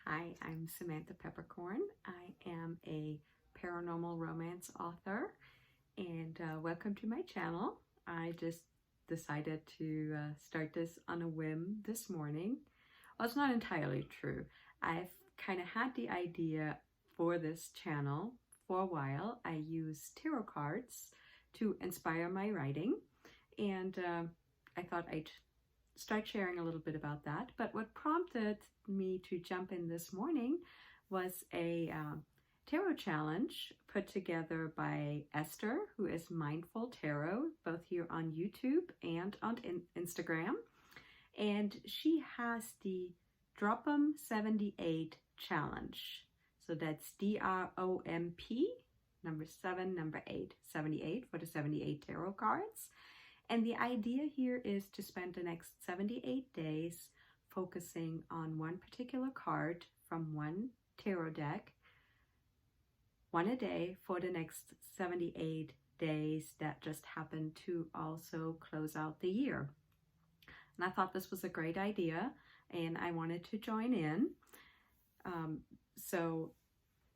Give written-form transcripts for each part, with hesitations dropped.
Hi, I'm Samantha Peppercorn. I am a paranormal romance author, and welcome to my channel. I just decided to start this on a whim this morning. Well, it's not entirely true. I've kind of had the idea for this channel for a while. I use tarot cards to inspire my writing, and I thought I'd start sharing a little bit about that. But what prompted me to jump in this morning was a tarot challenge put together by Esther, who is Mindful Tarot, both here on YouTube and on Instagram. And she has the Drop 'em 78 challenge. So that's DROMP, number 7, number 8, 78 for the 78 tarot cards. And the idea here is to spend the next 78 days focusing on one particular card from one tarot deck, one a day for the next 78 days that just happen to also close out the year. And I thought this was a great idea and I wanted to join in. So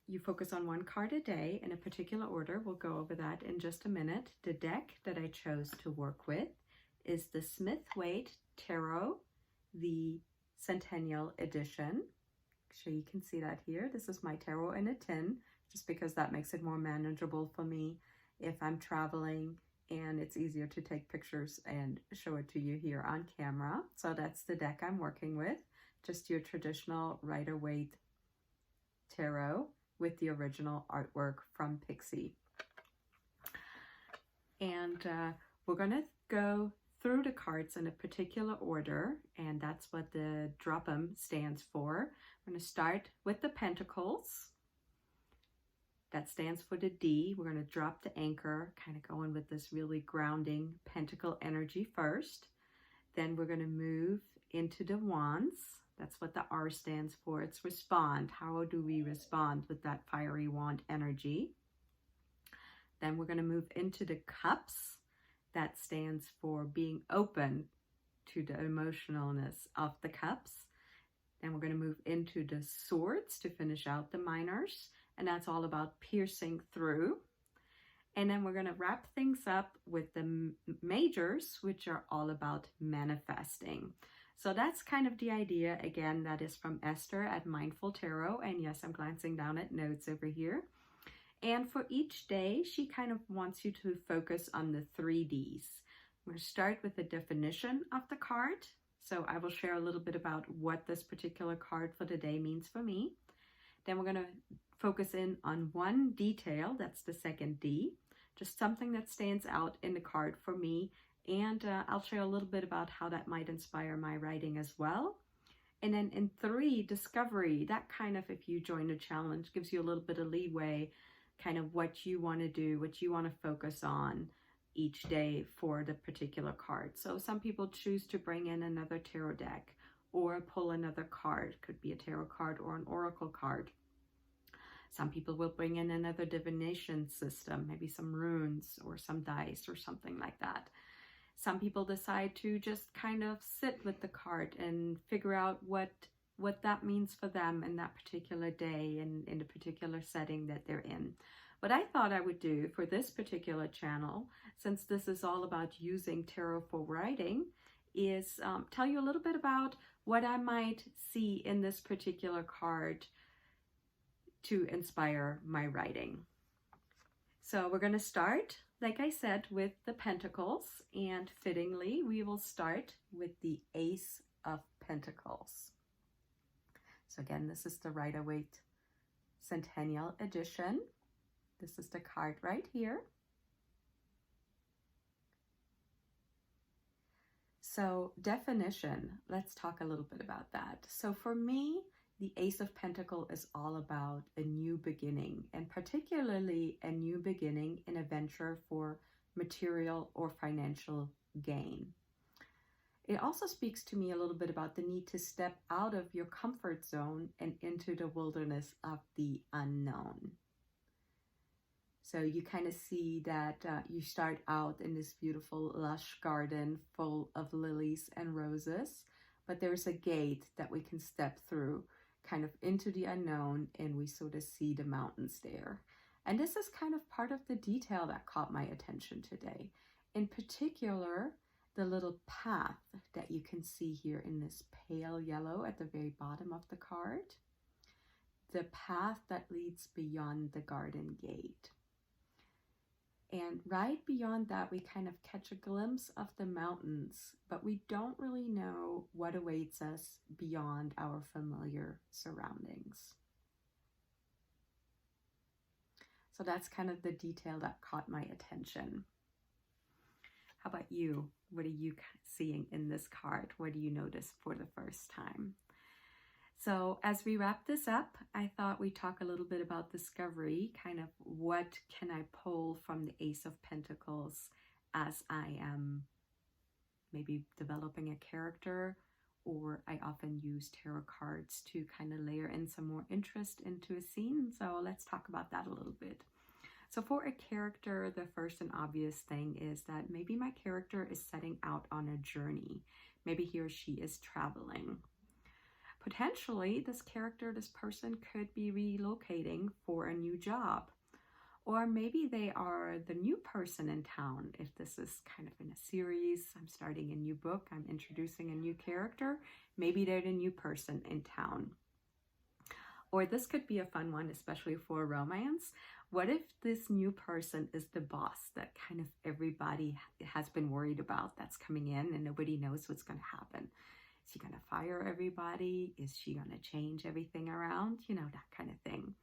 you focus on one card a day in a particular order. We'll go over that in just a minute. The deck that I chose to work with is the Smith-Waite Tarot, the Centennial Edition. So you can see that here. This is my tarot in a tin, just because that makes it more manageable for me if I'm traveling and it's easier to take pictures and show it to you here on camera. So that's the deck I'm working with, just your traditional Rider-Waite tarot with the original artwork from Pixie. And we're going to go through the cards in a particular order, and that's what the Drop 'em stands for. We're going to start with the Pentacles. That stands for the D. We're going to drop the anchor, kind of going with this really grounding Pentacle energy first. Then we're going to move into the Wands. That's what the R stands for. It's respond. How do we respond with that fiery wand energy? Then we're going to move into the Cups. That stands for being open to the emotionalness of the Cups. Then we're going to move into the Swords to finish out the Minors. And that's all about piercing through. And then we're going to wrap things up with the Majors, which are all about manifesting. So that's kind of the idea. Again, that is from Esther at Mindful Tarot. And yes, I'm glancing down at notes over here. And for each day, she kind of wants you to focus on the 3 Ds. We're going to start with the definition of the card. So I will share a little bit about what this particular card for the day means for me. Then we're going to focus in on one detail. That's the second D. Just something that stands out in the card for me. And I'll share a little bit about how that might inspire my writing as well. And then in 3, discovery. That kind of, if you join the challenge, gives you a little bit of leeway, kind of what you want to do, what you want to focus on each day for the particular card. So some people choose to bring in another tarot deck or pull another card. Could be a tarot card or an oracle card. Some people will bring in another divination system, maybe some runes or some dice or something like that. Some people decide to just kind of sit with the card and figure out what that means for them in that particular day and in the particular setting that they're in. What I thought I would do for this particular channel, since this is all about using tarot for writing, is tell you a little bit about what I might see in this particular card to inspire my writing. So we're going to start, like I said, with the Pentacles, and fittingly, we will start with the Ace of Pentacles. So again, this is the Rider-Waite Centennial Edition. This is the card right here. So definition, let's talk a little bit about that. So for me, the Ace of Pentacles is all about a new beginning, and particularly a new beginning in a venture for material or financial gain. It also speaks to me a little bit about the need to step out of your comfort zone and into the wilderness of the unknown. So you kind of see that you start out in this beautiful lush garden full of lilies and roses, but there's a gate that we can step through kind of into the unknown, and we sort of see the mountains there. And this is kind of part of the detail that caught my attention today. In particular, the little path that you can see here in this pale yellow at the very bottom of the card. The path that leads beyond the garden gate. And right beyond that, we kind of catch a glimpse of the mountains, but we don't really know what awaits us beyond our familiar surroundings. So that's kind of the detail that caught my attention. How about you? What are you seeing in this card? What do you notice for the first time? So as we wrap this up, I thought we'd talk a little bit about discovery, kind of what can I pull from the Ace of Pentacles as I am maybe developing a character, or I often use tarot cards to kind of layer in some more interest into a scene. So let's talk about that a little bit. So for a character, the first and obvious thing is that maybe my character is setting out on a journey. Maybe he or she is traveling. Potentially, this character, this person could be relocating for a new job. Or maybe they are the new person in town. If this is kind of in a series, I'm starting a new book, I'm introducing a new character, maybe they're the new person in town. Or this could be a fun one, especially for romance. What if this new person is the boss that kind of everybody has been worried about that's coming in and nobody knows what's going to happen? Is she going to fire everybody? Is she going to change everything around? You know, that kind of thing.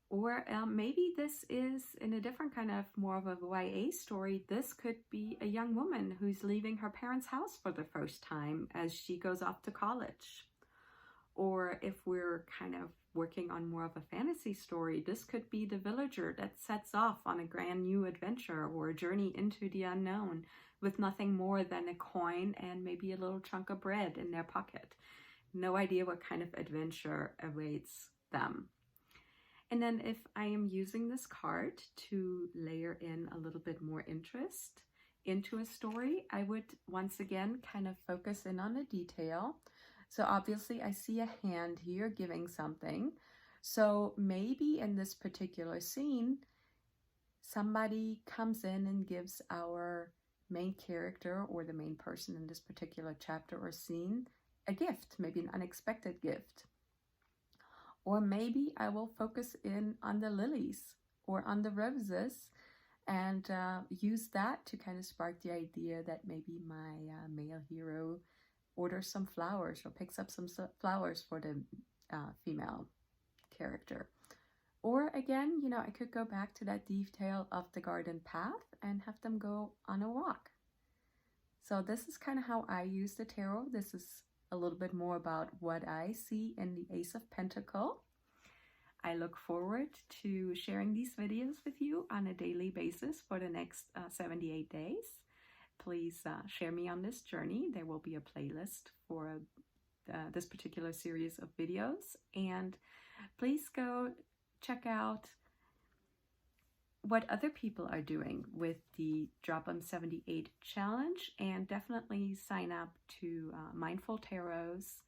Or maybe this is in a different kind of more of a YA story. This could be a young woman who's leaving her parents' house for the first time as she goes off to college. Or if we're kind of working on more of a fantasy story, this could be the villager that sets off on a grand new adventure or a journey into the unknown with nothing more than a coin and maybe a little chunk of bread in their pocket. No idea what kind of adventure awaits them. And then if I am using this card to layer in a little bit more interest into a story, I would once again kind of focus in on the detail. So obviously I see a hand here giving something. So maybe in this particular scene, somebody comes in and gives our main character or the main person in this particular chapter or scene a gift, maybe an unexpected gift. Or maybe I will focus in on the lilies or on the roses and use that to kind of spark the idea that maybe my male hero orders some flowers or picks up some flowers for the female character. Or again, you know, I could go back to that detail of the garden path and have them go on a walk. So this is kind of how I use the tarot. This is a little bit more about what I see in the Ace of Pentacles. I look forward to sharing these videos with you on a daily basis for the next 78 days. Please share me on this journey. There will be a playlist for this particular series of videos. And please go check out what other people are doing with the Drop 'em 78 challenge, and definitely sign up to Mindful Tarot's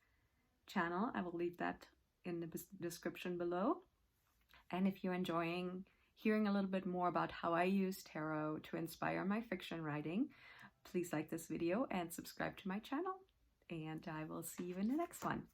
channel. I will leave that in the description below. And if you're enjoying hearing a little bit more about how I use tarot to inspire my fiction writing, please like this video and subscribe to my channel. And I will see you in the next one.